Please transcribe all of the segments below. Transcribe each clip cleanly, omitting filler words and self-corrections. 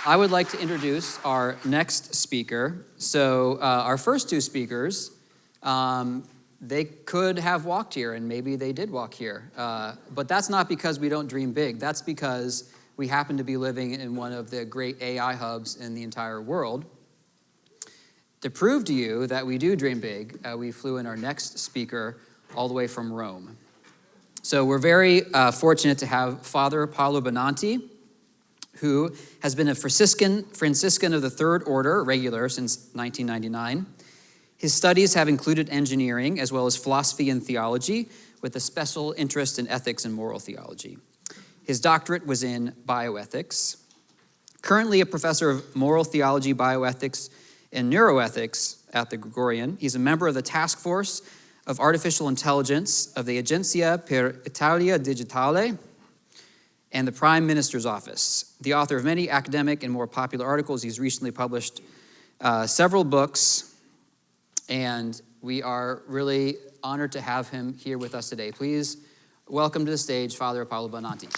I would like to introduce our next speaker. So our first two speakers, they could have walked here, and maybe they did walk here. But that's not because we don't dream big. That's because we happen to be living in one of the great AI hubs in the entire world. To prove to you that we do dream big, we flew in our next speaker all the way from Rome. So we're very fortunate to have Father Paolo Benanti, who has been a Franciscan of the Third Order regular since 1999. His studies have included engineering as well as philosophy and theology, with a special interest in ethics and moral theology. His doctorate was in bioethics. Currently a professor of moral theology, bioethics, and neuroethics at the Gregorian. He's a member of the task force of artificial intelligence of the Agenzia per Italia Digitale and the Prime Minister's Office. The author of many academic and more popular articles, he's recently published several books, and we are really honored to have him here with us today. Please welcome to the stage Father Paolo Benanti.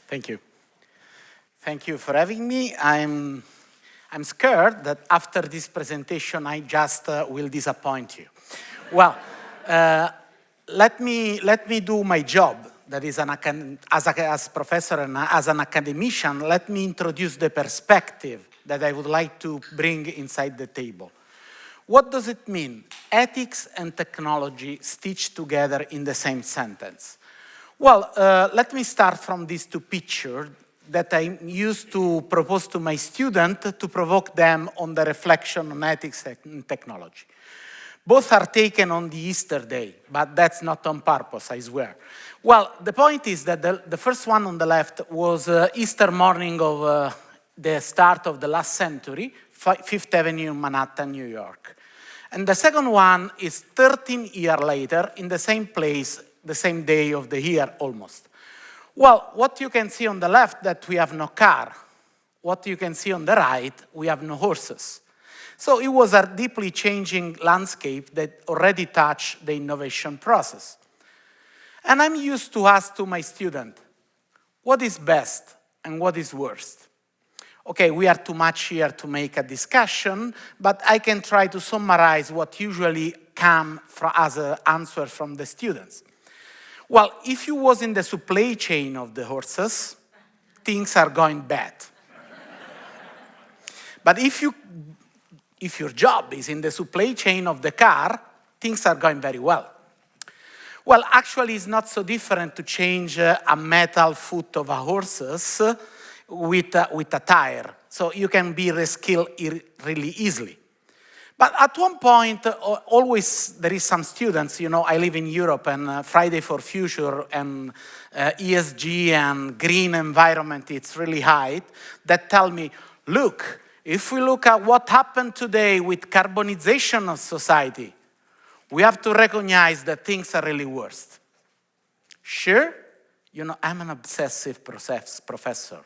Thank you. Thank you for having me. I'm scared that after this presentation, I just will disappoint you. Well, let me do my job. That is, as professor and as an academician, let me introduce the perspective that I would like to bring inside the table. What does it mean? Ethics and technology stitched together in the same sentence. Well, let me start from these two pictures that I used to propose to my students to provoke them on the reflection on ethics and technology. Both are taken on the Easter day, but that's not on purpose, I swear. Well, the point is that the first one on the left was Easter morning of the start of the last century, Fifth Avenue in Manhattan, New York. And the second one is 13 years later in the same place, the same day of the year almost. Well, what you can see on the left, that we have no car. What you can see on the right, we have no horses. So it was a deeply changing landscape that already touched the innovation process. And I'm used to ask to my student, what is best and what is worst? Okay, we are too much here to make a discussion, but I can try to summarize what usually comes as an answer from the students. Well, if you was in the supply chain of the horses, things are going bad. But if your job is in the supply chain of the car, things are going very well. Well, actually, it's not so different to change a metal foot of a horse with a tire. So you can be reskilled really easily. But at one point, always there is some students, I live in Europe, and Friday for Future and ESG and green environment, it's really high, that tell me, look, if we look at what happened today with carbonization of society, we have to recognize that things are really worse. Sure, I'm an obsessive professor.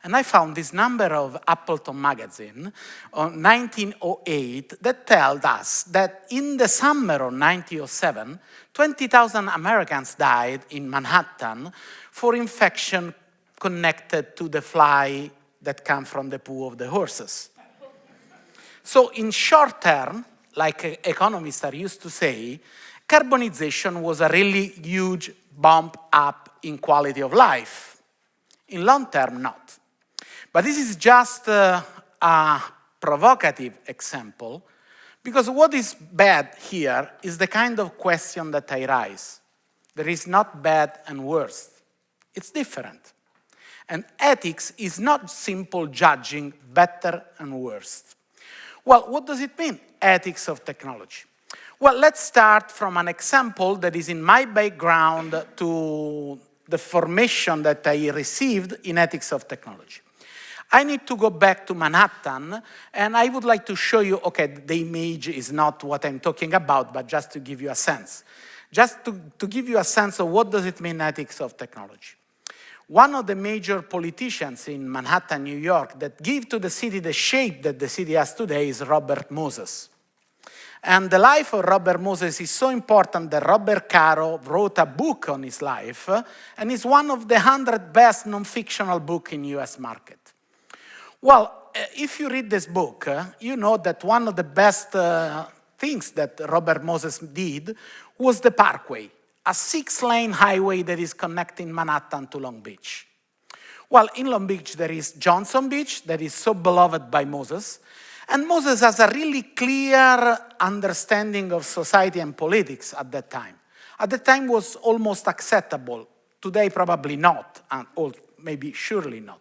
And I found this number of Appleton magazine on 1908 that tells us that in the summer of 1907, 20,000 Americans died in Manhattan for infection connected to the fly that come from the poo of the horses. So in short term, like economists are used to say, carbonization was a really huge bump up in quality of life. In long term, not. But this is just a provocative example, because what is bad here is the kind of question that I raise. There is not bad and worse. It's different. And ethics is not simple judging better and worse. Well, what does it mean, ethics of technology? Well, let's start from an example that is in my background to the formation that I received in ethics of technology. I need to go back to Manhattan, and I would like to show you, okay, the image is not what I'm talking about, but just to give you a sense. Just to give you a sense of what does it mean, ethics of technology. One of the major politicians in Manhattan, New York, that gave to the city the shape that the city has today is Robert Moses. And the life of Robert Moses is so important that Robert Caro wrote a book on his life, and it's one of the 100 best non-fictional books in US market. Well, if you read this book, you know that one of the best things that Robert Moses did was the Parkway, a 6-lane highway that is connecting Manhattan to Long Beach. Well, in Long Beach, there is Johnson Beach that is so beloved by Moses. And Moses has a really clear understanding of society and politics at that time. At that time was almost acceptable. Today, probably not, or maybe surely not.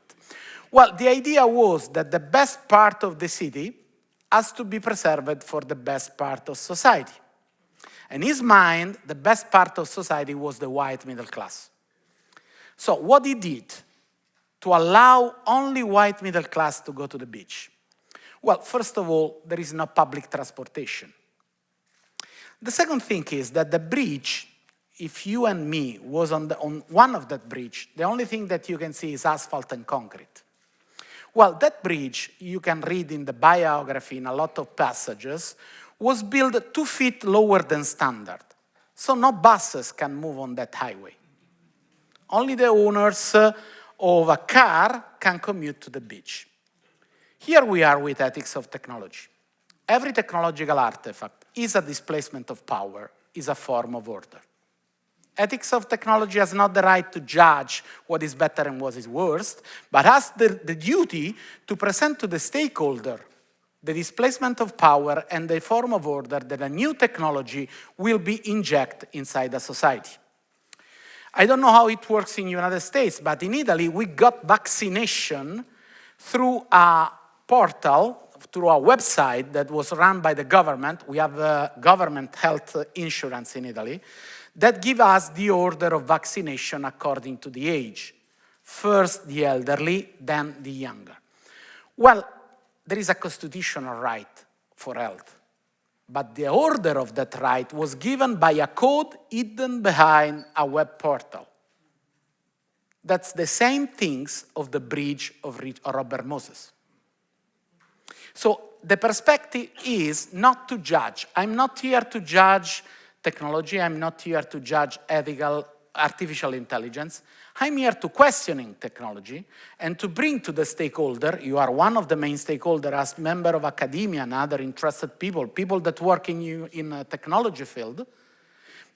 Well, the idea was that the best part of the city has to be preserved for the best part of society. In his mind, the best part of society was the white middle class. So what he did to allow only white middle class to go to the beach? Well, first of all, there is no public transportation. The second thing is that the bridge, if you and me was on one of that bridge, the only thing that you can see is asphalt and concrete. Well, that bridge, you can read in the biography in a lot of passages, was built 2 feet lower than standard. So no buses can move on that highway. Only the owners of a car can commute to the beach. Here we are with ethics of technology. Every technological artifact is a displacement of power, is a form of order. Ethics of technology has not the right to judge what is better and what is worst, but has the duty to present to the stakeholder the displacement of power and the form of order that a new technology will be injected inside a society. I don't know how it works in the United States, but in Italy, we got vaccination through a portal, through a website that was run by the government. We have government health insurance in Italy that give us the order of vaccination according to the age. First the elderly, then the younger. Well, there is a constitutional right for health, but the order of that right was given by a code hidden behind a web portal. That's the same things of the bridge of Robert Moses. So the perspective is not to judge. I'm not here to judge technology. I'm not here to judge artificial intelligence. I'm here to questioning technology and to bring to the stakeholder, you are one of the main stakeholders as member of academia and other interested people that work in a technology field,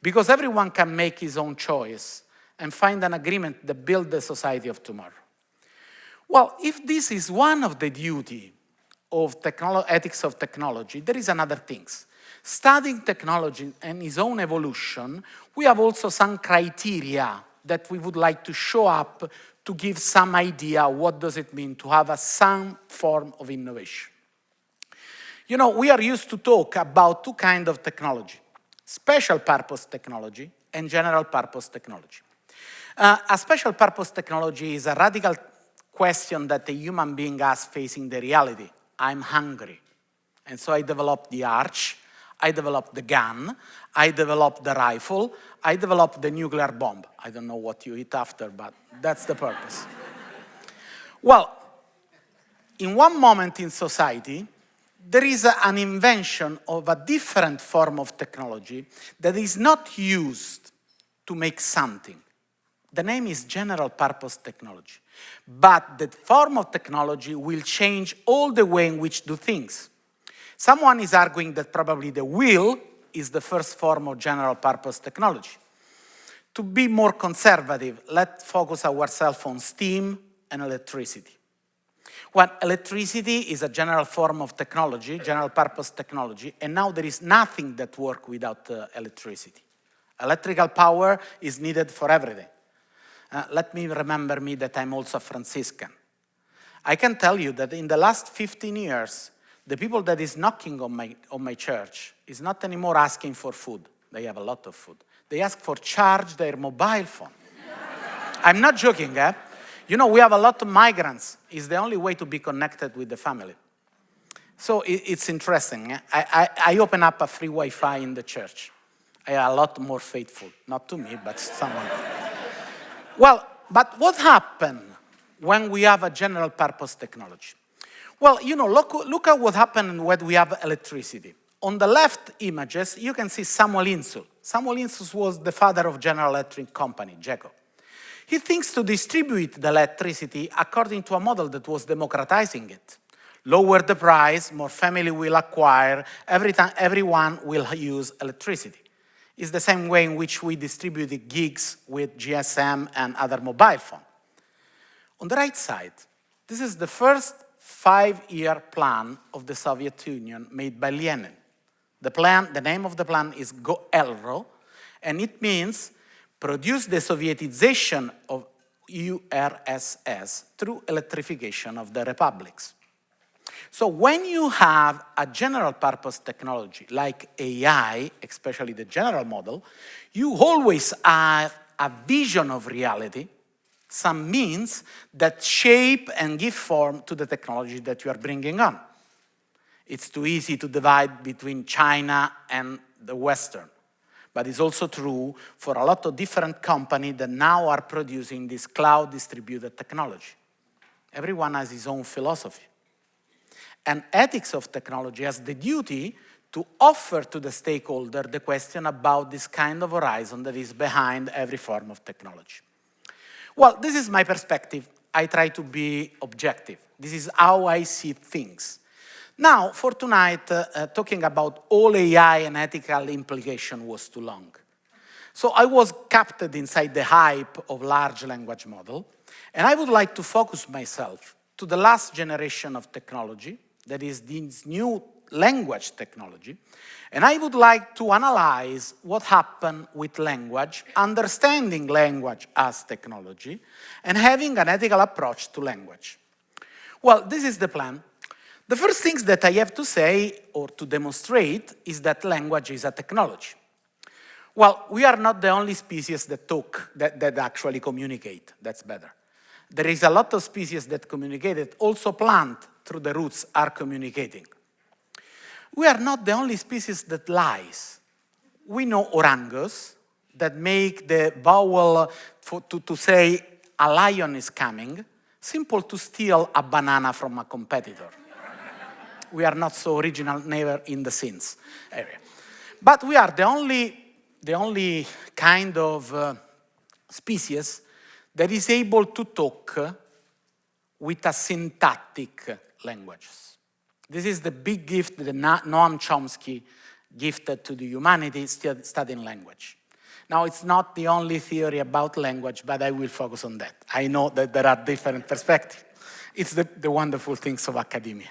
because everyone can make his own choice and find an agreement that builds the society of tomorrow. Well, if this is one of the duty of ethics of technology, there is another thing. Studying technology and its own evolution, we have also some criteria that we would like to show up to give some idea what does it mean to have some form of innovation. You know, we are used to talk about 2 kinds of technology, special purpose technology and general purpose technology. A special purpose technology is a radical question that a human being has facing the reality. I'm hungry. And so I developed the arch, I developed the gun, I developed the rifle, I developed the nuclear bomb. I don't know what you eat after, but that's the purpose. Well, in one moment in society, there is an invention of a different form of technology that is not used to make something. The name is general purpose technology. But the form of technology will change all the way in which do things. Someone is arguing that probably the wheel is the first form of general purpose technology. To be more conservative, let's focus ourselves on steam and electricity. Well, electricity is a general form of technology, general purpose technology, and now there is nothing that works without electricity. Electrical power is needed for everything. Let me remember that I'm also a Franciscan. I can tell you that in the last 15 years, the people that is knocking on my church is not anymore asking for food. They have a lot of food. They ask for charge their mobile phone. I'm not joking, eh? You know, we have a lot of migrants. It's the only way to be connected with the family. So it's interesting. Eh? I open up a free Wi-Fi in the church. I am a lot more faithful. Not to me, but someone. Well, but what happened when we have a general purpose technology? Well, you know, look at what happened when we have electricity. On the left images, you can see Samuel Insull. Samuel Insull was the father of General Electric Company, GECO. He thinks to distribute the electricity according to a model that was democratizing it. Lower the price, more family will acquire, everyone will use electricity. It's the same way in which we distributed gigs with GSM and other mobile phones. On the right side, this is the first 5-year plan of the Soviet Union made by Lenin. The name of the plan is GOELRO, and it means produce the Sovietization of URSS through electrification of the republics. So when you have a general purpose technology like AI, especially the general model, you always have a vision of reality, some means that shape and give form to the technology that you are bringing on. It's too easy to divide between China and the Western. But it's also true for a lot of different companies that now are producing this cloud distributed technology. Everyone has his own philosophy. And ethics of technology has the duty to offer to the stakeholder the question about this kind of horizon that is behind every form of technology. Well, this is my perspective. I try to be objective. This is how I see things. Now, for tonight, talking about all AI and ethical implication was too long. So I was captured inside the hype of large language model, and I would like to focus myself to the last generation of technology, that is this new language technology, and I would like to analyze what happened with language, understanding language as technology, and having an ethical approach to language. Well, this is the plan. The first things that I have to say or to demonstrate is that language is a technology. Well, we are not the only species that talk, that actually communicate. That's better. There is a lot of species that communicate. Also plants through the roots are communicating. We are not the only species that lies. We know orangos that make the vowel to say a lion is coming, simple to steal a banana from a competitor. We are not so original, never in the sins area. But we are the only kind of species that is able to talk with a syntactic language. This is the big gift that Noam Chomsky gifted to the humanity, studying language. Now, it's not the only theory about language, but I will focus on that. I know that there are different perspectives. It's the wonderful things of academia.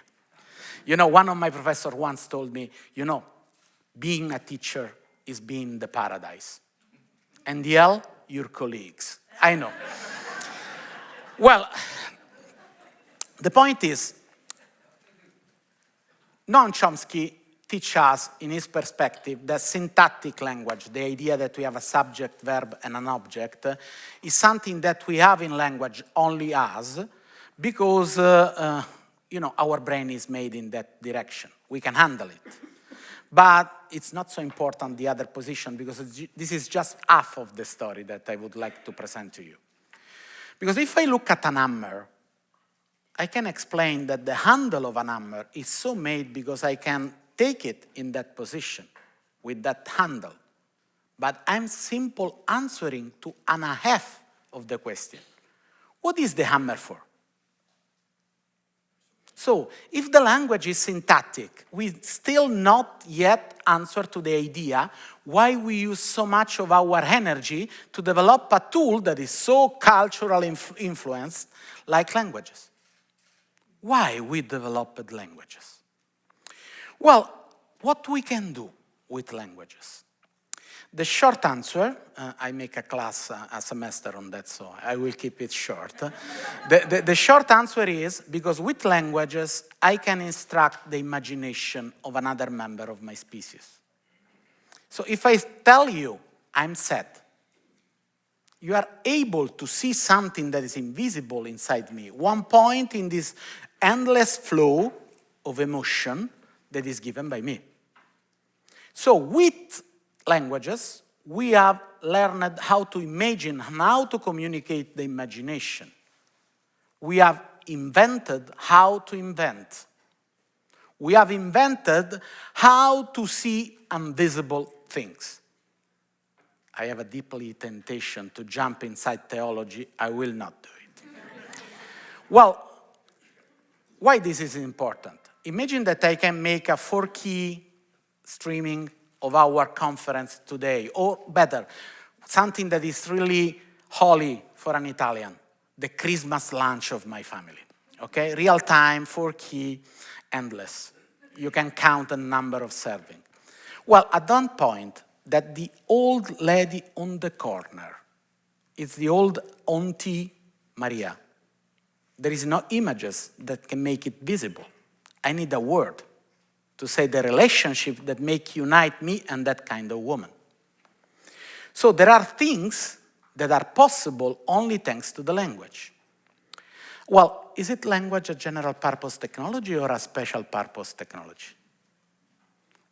You know, one of my professors once told me, you know, being a teacher is being the paradise. And hell, your colleagues. I know. Well, the point is, Noam Chomsky teaches us, in his perspective, that syntactic language, the idea that we have a subject, verb, and an object, is something that we have in language only us, because you know, our brain is made in that direction. We can handle it. But it's not so important the other position, because this is just half of the story that I would like to present to you. Because if I look at an hammer, I can explain that the handle of an hammer is so made because I can take it in that position with that handle. But I'm simple answering to an half of the question. What is the hammer for? So, if the language is syntactic, we still not yet answer to the idea why we use so much of our energy to develop a tool that is so culturally influenced like languages. Why we developed languages? Well, what we can do with languages? The short answer, I make a class, a semester on that, so I will keep it short. The short answer is, because with languages, I can instruct the imagination of another member of my species. So if I tell you, I'm sad, you are able to see something that is invisible inside me, one point in this endless flow of emotion that is given by me. So with languages, we have learned how to imagine and how to communicate the imagination. We have invented how to invent. We have invented how to see invisible things. I have a deeply temptation to jump inside theology. I will not do it. Well, why this is important? Imagine that I can make a 4-key streaming of our conference today, or better, something that is really holy for an Italian, the Christmas lunch of my family. Okay, real time, 4-key, endless. You can count the number of serving. Well, at one point, that the old lady on the corner is the old Auntie Maria. There is no images that can make it visible. I need a word to say the relationship that make unite me and that kind of woman. So there are things that are possible only thanks to the language. Well, is it language a general purpose technology or a special purpose technology?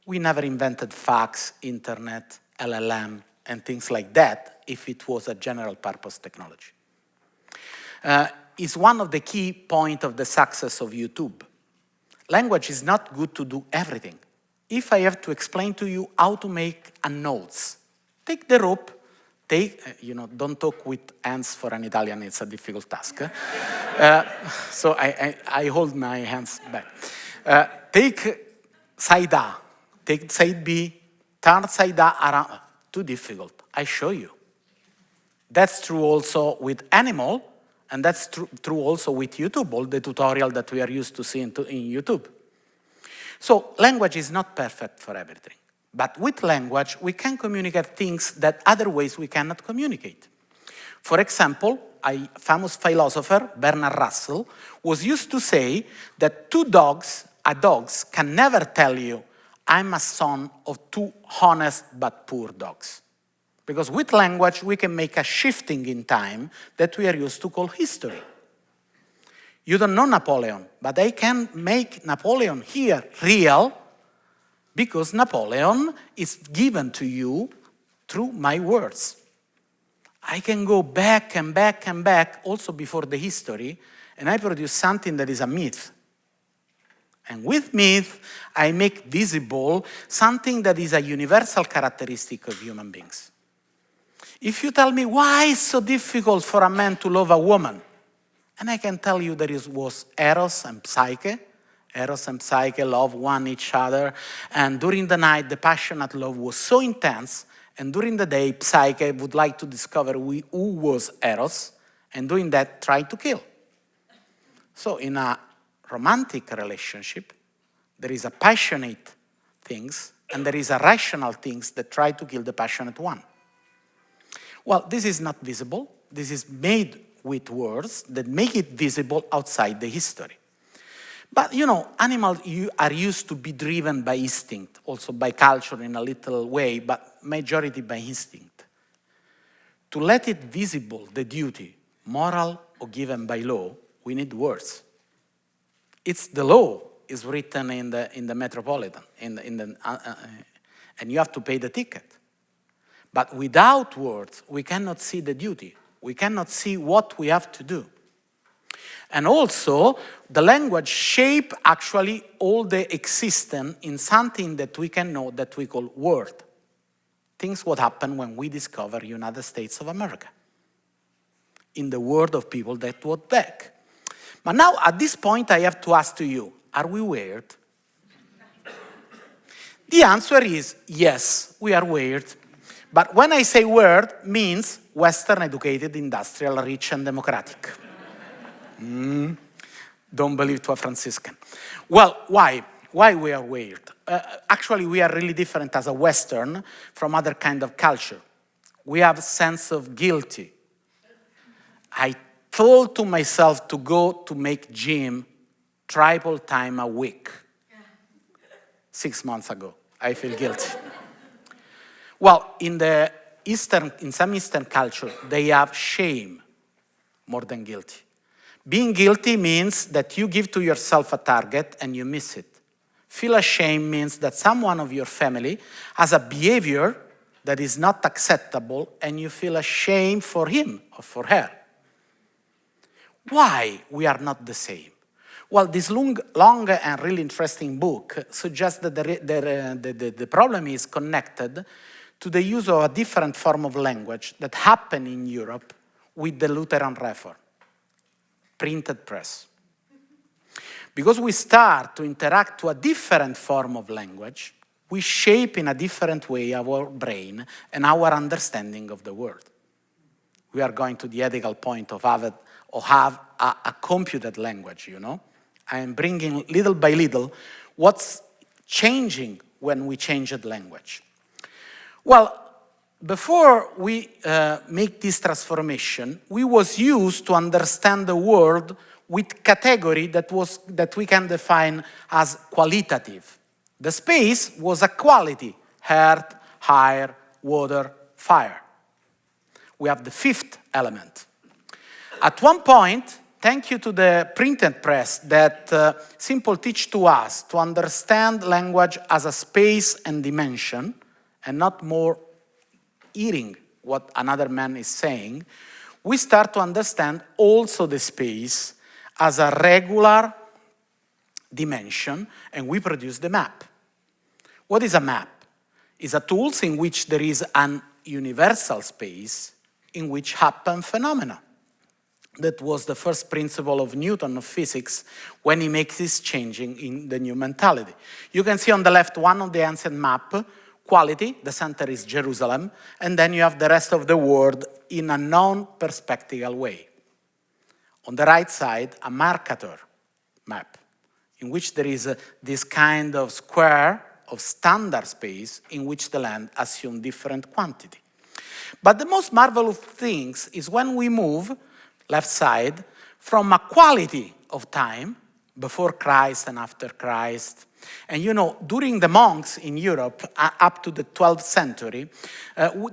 We never invented fax, internet, LLM, and things like that if it was a general purpose technology. It's one of the key points of the success of YouTube. Language is not good to do everything. If I have to explain to you how to make a notes, take the rope, don't talk with hands for an Italian, it's a difficult task. So I hold my hands back. Take side A, take side B, turn side A around. Too difficult, I show you. That's true also with animal, and that's true also with YouTube, all the tutorial that we are used to seeing in YouTube. So language is not perfect for everything. But with language, we can communicate things that other ways we cannot communicate. For example, a famous philosopher, Bernard Russell, was used to say that dogs can never tell you, I'm a son of 2 honest but poor dogs. Because with language, we can make a shifting in time that we are used to call history. You don't know Napoleon, but I can make Napoleon here real because Napoleon is given to you through my words. I can go back and back and back, also before the history, and I produce something that is a myth. And with myth, I make visible something that is a universal characteristic of human beings. If you tell me, why is it so difficult for a man to love a woman? And I can tell you there was Eros and Psyche. Eros and Psyche love one each other. And during the night, the passionate love was so intense. And during the day, Psyche would like to discover who was Eros. And doing that, try to kill. So in a romantic relationship, there is a passionate things, and there is a rational things that try to kill the passionate one. Well, this is not visible. This is made with words that make it visible outside the history. But, animals are used to be driven by instinct, also by culture in a little way, but majority by instinct. To let it visible, the duty, moral or given by law, we need words. It's the law is written in the metropolitan, and you have to pay the ticket. But without words, we cannot see the duty. We cannot see what we have to do. And also, the language shape actually all the existence in something that we can know that we call word. Things what happen when we discover United States of America. In the world of people that were back. But now, at this point, I have to ask to you, are we weird? The answer is yes, we are weird. But when I say weird, means Western educated, industrial, rich, and democratic. Don't believe to a Franciscan. Well, why? Why we are weird? Actually, we are really different as a Western from other kind of culture. We have a sense of guilty. I told to myself to go to make gym triple time a week. 6 months ago, I feel guilty. Well, in some Eastern culture, they have shame more than guilty. Being guilty means that you give to yourself a target and you miss it. Feel ashamed means that someone of your family has a behavior that is not acceptable and you feel ashamed for him or for her. Why we are not the same? Well, this long and really interesting book suggests that the problem is connected to the use of a different form of language that happened in Europe with the Lutheran Reform, printed press. Because we start to interact to a different form of language, we shape in a different way our brain and our understanding of the world. We are going to the ethical point of have a computed language, you know? I am bringing little by little what's changing when we change the language. Well, before we make this transformation, we was used to understand the world with category that we can define as qualitative. The space was a quality: earth, air, water, fire. We have the fifth element. At one point, thank you to the printed press that simple teach to us to understand language as a space and dimension, and not more hearing what another man is saying, we start to understand also the space as a regular dimension, and we produce the map. What is a map? It's a tool in which there is an universal space in which happen phenomena. That was the first principle of Newton of physics when he makes this changing in the new mentality. You can see on the left one of the ancient map, quality, the center is Jerusalem, and then you have the rest of the world in a non-perspectival way. On the right side, a Mercator map, in which there is this kind of square of standard space in which the land assumes different quantity. But the most marvelous thing is when we move, left side, from a quality of time, before Christ and after Christ. And you know, during the monks in Europe, up to the 12th century,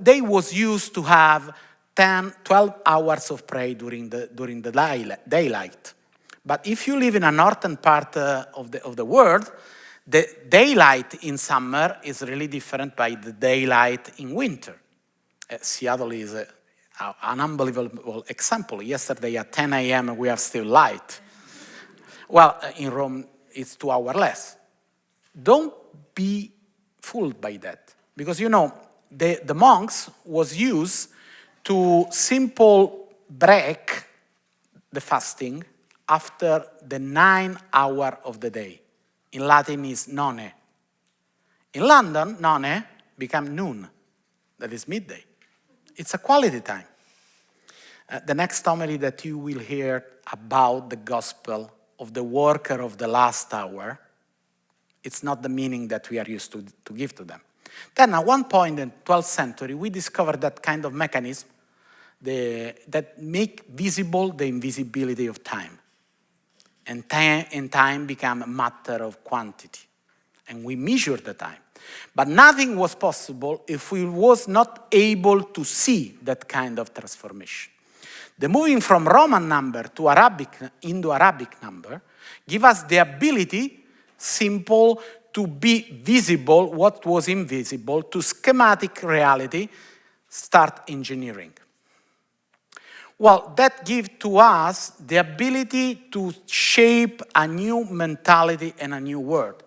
they was used to have 10, 12 hours of prayer during the daylight. But if you live in a northern part of the world, the daylight in summer is really different by the daylight in winter. Seattle is an unbelievable example. Yesterday at 10 a.m. we have still light. Well, in Rome it's 2 hours less. Don't be fooled by that, because you know the monks was used to simple break the fasting after the 9 hours of the day. In Latin is none. In London, none become noon. That is midday. It's a quality time. The next homily that you will hear about the gospel of the worker of the last hour, it's not the meaning that we are used to give to them. Then at one point in the 12th century, we discovered that kind of mechanism that make visible the invisibility of time. And time become a matter of quantity. And we measure the time. But nothing was possible if we was not able to see that kind of transformation. The moving from Roman number to Indo-Arabic number give us the ability, simple, to be visible what was invisible, to schematic reality, start engineering. Well, that gives to us the ability to shape a new mentality and a new world.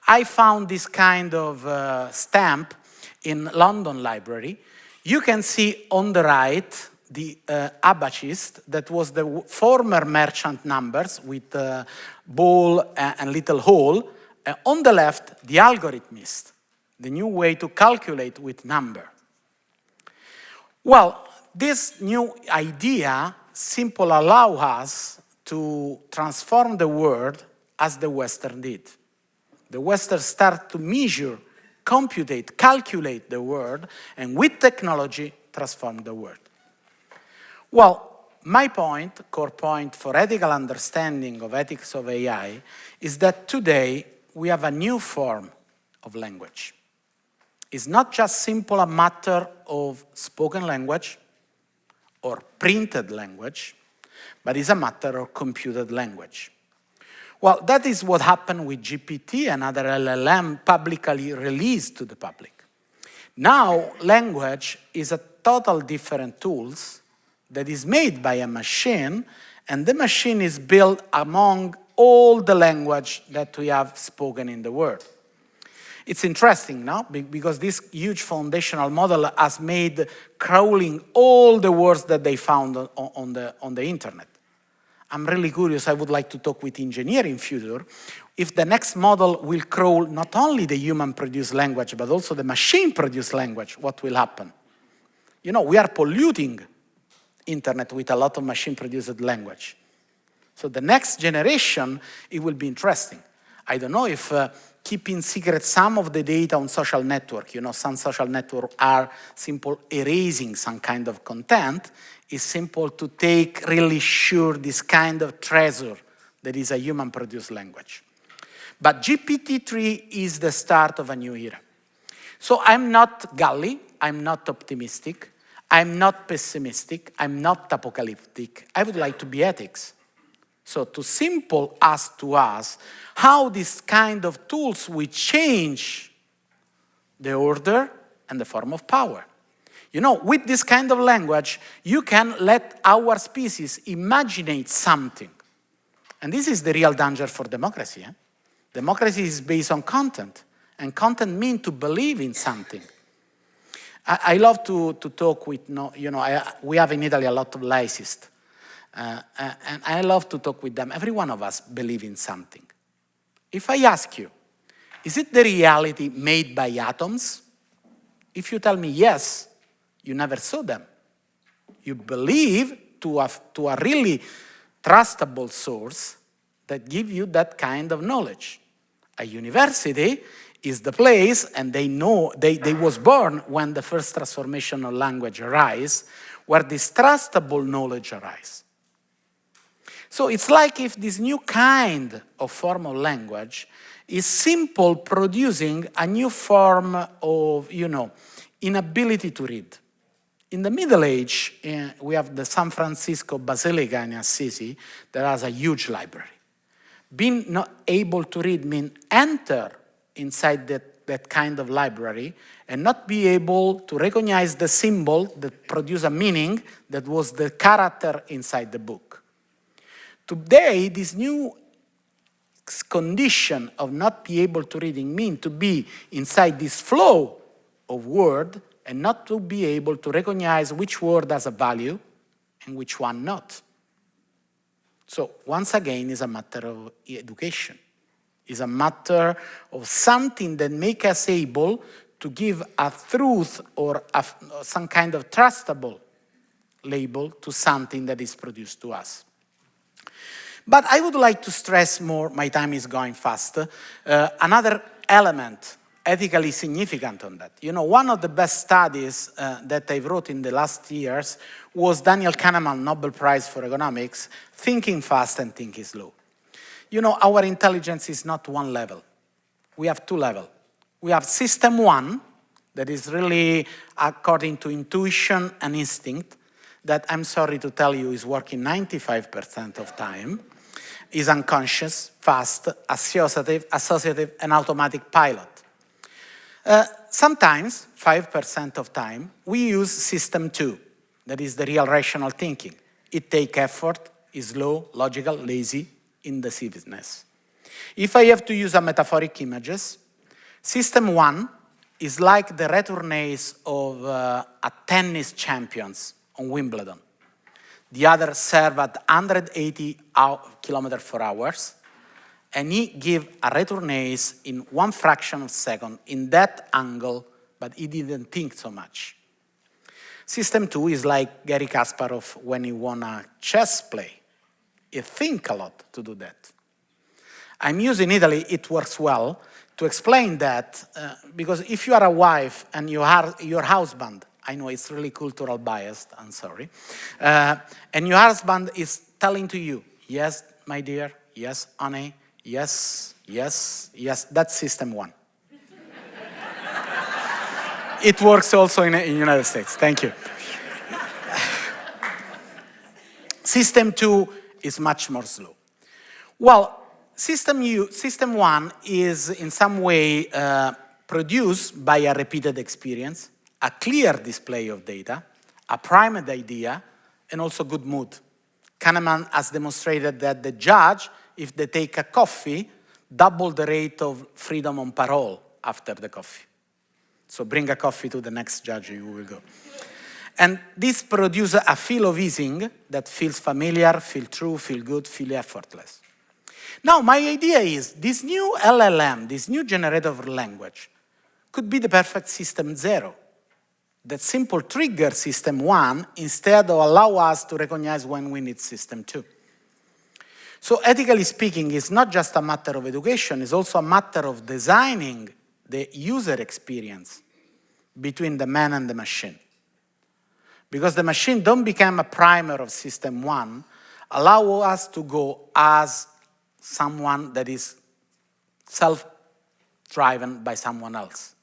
I found this kind of stamp in London Library. You can see on the right the abacist, that was the former merchant numbers with ball and little hole. On the left, the algorithmist, the new way to calculate with number. Well, this new idea simply allow us to transform the world as the Western did. The Western start to measure, computate, calculate the world, and with technology, transform the world. Well, my point, core point for ethical understanding of ethics of AI is that today we have a new form of language. It's not just simple a matter of spoken language or printed language, but it's a matter of computed language. Well, that is what happened with GPT and other LLM publicly released to the public. Now, language is a total different tools that is made by a machine, and the machine is built among all the language that we have spoken in the world. It's interesting, no? Because this huge foundational model has made crawling all the words that they found on the internet. I'm really curious, I would like to talk with engineering future, if the next model will crawl not only the human-produced language, but also the machine-produced language, what will happen? You know, we are polluting internet with a lot of machine-produced language. So the next generation, it will be interesting. I don't know if keeping secret some of the data on social network, you know, some social networks are simple erasing some kind of content, it's simple to take really sure this kind of treasure that is a human-produced language. But GPT-3 is the start of a new era. So I'm not gully, I'm not optimistic, I'm not pessimistic, I'm not apocalyptic. I would like to be ethics. So to simple ask to us how this kind of tools will change the order and the form of power. You know, with this kind of language, you can let our species imaginate something. And this is the real danger for democracy. Democracy is based on content, and content means to believe in something. I love to talk with, we have in Italy a lot of laicists, and I love to talk with them. Every one of us believes in something. If I ask you, is it the reality made by atoms? If you tell me yes, you never saw them. You believe to a really trustable source that gives you that kind of knowledge. A university is the place, and they know, they was born when the first transformation of language arise, where this trustable knowledge arise. So it's like if this new kind of formal language is simple producing a new form of, inability to read. In the Middle Age, we have the San Francisco Basilica in Assisi that has a huge library. Being not able to read means enter inside that kind of library and not be able to recognize the symbol that produce a meaning that was the character inside the book. Today, this new condition of not be able to reading means to be inside this flow of word and not to be able to recognize which word has a value and which one not. So once again, it's a matter of education. It's a matter of something that makes us able to give a truth or some kind of trustable label to something that is produced to us. But I would like to stress more, my time is going fast, another element ethically significant on that. You know, one of the best studies that I wrote in the last years was Daniel Kahneman Nobel Prize for Economics, Thinking Fast and Thinking Slow. You know, our intelligence is not one level. We have two levels. We have system one, that is really according to intuition and instinct, that I'm sorry to tell you is working 95% of time, is unconscious, fast, associative, and automatic pilot. Sometimes, 5% of time, we use system 2, that is the real rational thinking. It takes effort, is slow, logical, lazy, indecisiveness. If I have to use a metaphoric images, system 1 is like the retournees of a tennis champions on Wimbledon. The other serve at 180 km/h, and he give a retournees in 1 fraction of a second in that angle, but he didn't think so much. System 2 is like Garry Kasparov when he won a chess play. He think a lot to do that. I'm using Italy, it works well, to explain that, because if you are a wife and you are your husband, I know it's really cultural biased, I'm sorry, and your husband is telling to you, yes, my dear, yes, honey, yes, yes, yes, that's system 1. It works also in the United States, thank you. System 2 is much more slow. Well, system 1 is in some way produced by a repeated experience, a clear display of data, a primed idea, and also good mood. Kahneman has demonstrated that the judge if they take a coffee, double the rate of freedom on parole after the coffee. So bring a coffee to the next judge, you will go. And this produces a feel of easing that feels familiar, feel true, feel good, feel effortless. Now, my idea is this new LLM, this new generative language, could be the perfect system 0. That simple trigger system 1 instead of allow us to recognize when we need system 2. So ethically speaking, it's not just a matter of education, it's also a matter of designing the user experience between the man and the machine. Because the machine don't become a primer of system 1, allow us to go as someone that is self-driven by someone else.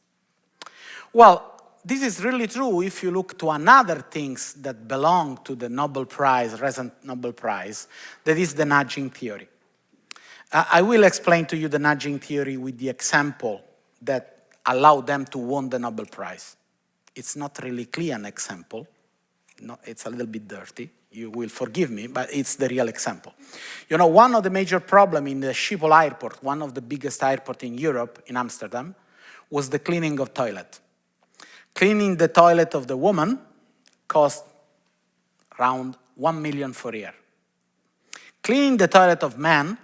Well, this is really true if you look to another things that belong to the Nobel Prize, recent Nobel Prize, that is the nudging theory. I will explain to you the nudging theory with the example that allowed them to win the Nobel Prize. It's not really clear an example. No, it's a little bit dirty. You will forgive me, but it's the real example. You know, one of the major problems in the Schiphol airport, one of the biggest airports in Europe, in Amsterdam, was the cleaning of toilet. Cleaning the toilet of the woman cost around 1 million for a year. Cleaning the toilet of man,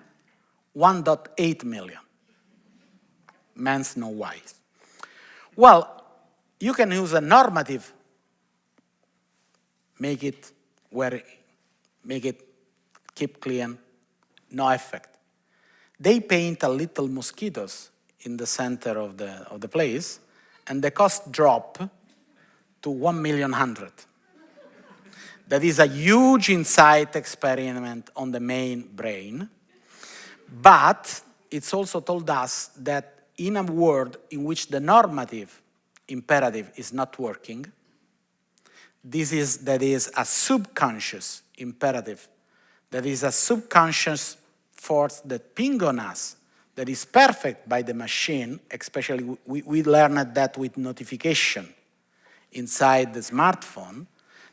1.8 million. Men's no wise. Well, you can use a normative, make it keep clean, no effect. They paint a little mosquitoes in the center of the place, and the cost drop to 1,100,000. That is a huge insight experiment on the main brain, but it's also told us that in a world in which the normative imperative is not working, that is a subconscious imperative, that is a subconscious force that ping on us, that is perfect by the machine, especially we learned that with notification inside the smartphone,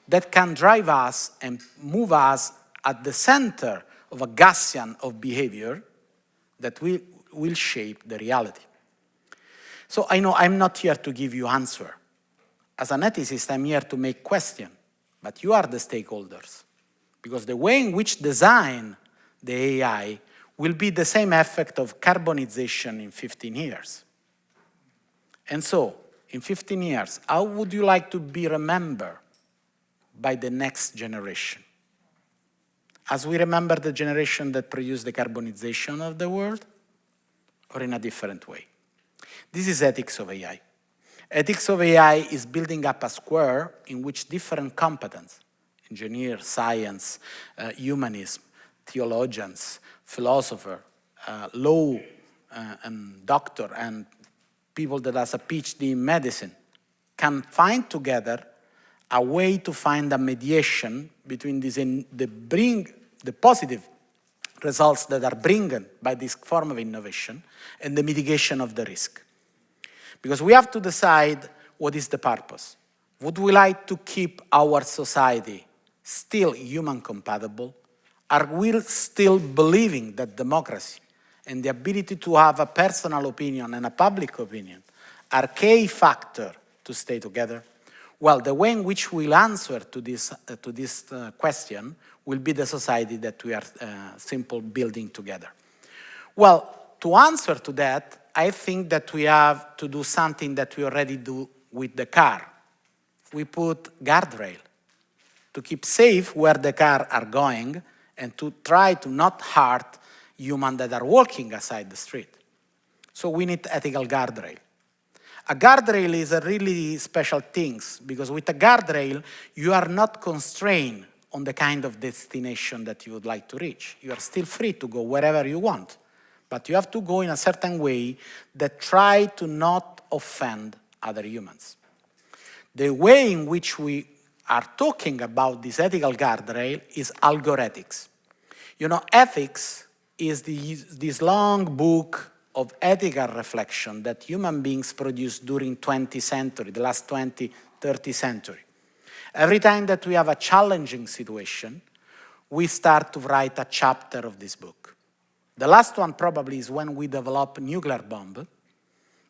that can drive us and move us at the center of a Gaussian of behavior that will shape the reality. So I know I'm not here to give you answer. As an ethicist, I'm here to make question, but you are the stakeholders. Because the way in which design the AI will be the same effect of carbonization in 15 years. And so, in 15 years, how would you like to be remembered by the next generation? As we remember the generation that produced the carbonization of the world, or in a different way? This is ethics of AI. Ethics of AI is building up a square in which different competence, engineer, science, humanism, theologians, philosopher, law, and doctor, and people that has a PhD in medicine, can find together a way to find a mediation between the positive results that are bringing by this form of innovation and the mitigation of the risk. Because we have to decide what is the purpose. Would we like to keep our society still human compatible? Are we still believing that democracy and the ability to have a personal opinion and a public opinion are key factor to stay together? Well, the way in which we'll answer to this question will be the society that we are simply building together. Well, to answer to that, I think that we have to do something that we already do with the car. We put guardrail to keep safe where the car are going and to try to not hurt humans that are walking aside the street. So we need ethical guardrail. A guardrail is a really special thing because with a guardrail, you are not constrained on the kind of destination that you would like to reach. You are still free to go wherever you want, but you have to go in a certain way that try to not offend other humans. The way in which we are talking about this ethical guardrail is algorithmics. You know, ethics is this long book of ethical reflection that human beings produced during 20th century, the last 20, 30 century. Every time that we have a challenging situation, we start to write a chapter of this book. The last one probably is when we develop a nuclear bomb,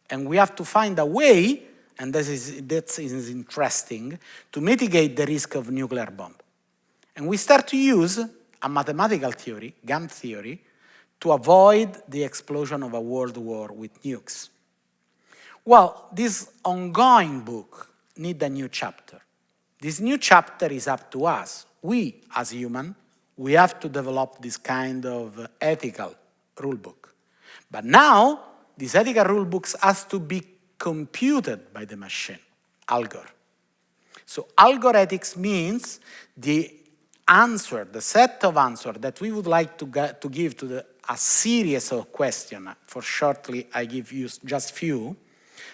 and we have to find a way, and that is interesting, to mitigate the risk of nuclear bomb. And we start to use a mathematical theory, game theory, to avoid the explosion of a world war with nukes. Well, this ongoing book needs a new chapter. This new chapter is up to us. We, as humans, we have to develop this kind of ethical rule book. But now, this ethical rule book has to be computed by the machine, algor. So algor ethics means the answer, the set of answers that we would like to give to a series of questions. For shortly, I give you just few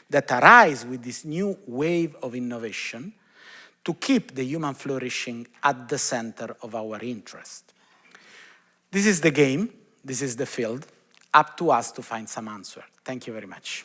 that arise with this new wave of innovation to keep the human flourishing at the center of our interest. This is the game, this is the field, up to us to find some answer. Thank you very much.